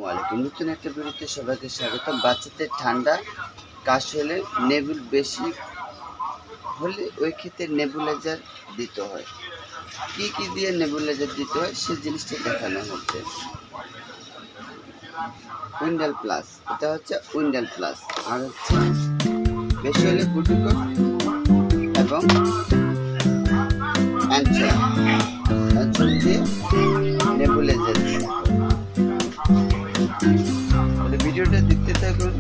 আসসালামু আলাইকুম। নতুন একটা ভিডিওতে সবাইকে স্বাগতম। বাচ্চাদের ঠান্ডা কাশ হলে নেবুল বেশি হলে ওই ক্ষেত্রে নেবুলাইজার দিতে হয়। কি কি দিয়ে নেবুলাইজার দিতে হয় সেই জিনিসটা দেখানো হচ্ছে। উইন্ডাল প্লাস, এটা হচ্ছে উইন্ডাল প্লাস, আর হচ্ছে বেশি হলে বুটিকো এবং অ্যান্সার দিয়ে নেবুলাইজার দিতে হয়। ভিডিওটা দেখতে থাকুন।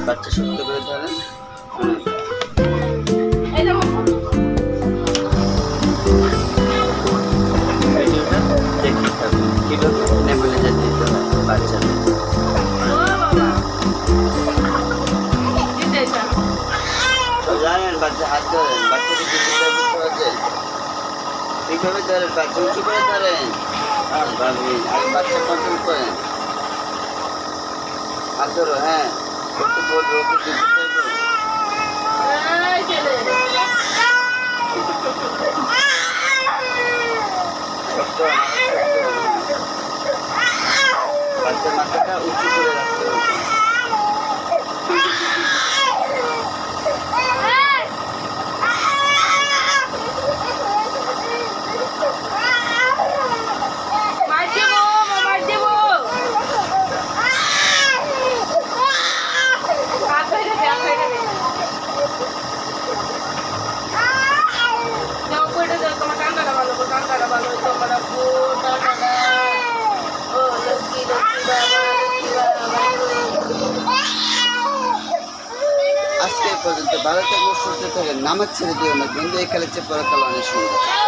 বাচ্চা শক্ত করে ধরেন। কিভাবে নেবুলাইজার দিতে হয় বাচ্চাদের। জানেন বাচ্চা হাত ধরেন, বাচ্চাকে বুঝতে পারছেন এইভাবে ধরেন, বাচ্চা উঁচু করে ধরেন। ভাবি আগে বাচ্চা কন্ট্রোল করেন, হাত ধরো। হ্যাঁ, ওকে বলবো, ওকে দিতে চাইবো। বাচ্চার মাথাটা উঁচু করে রাখতে হবে। আজকে পর্যন্ত ভালো থাকবেন, সুস্থ থাকবেন, নামাজ ছেড়ে দিও না, কিন্তু এই কালের চেয়ে পরকাল অনেক সুন্দর।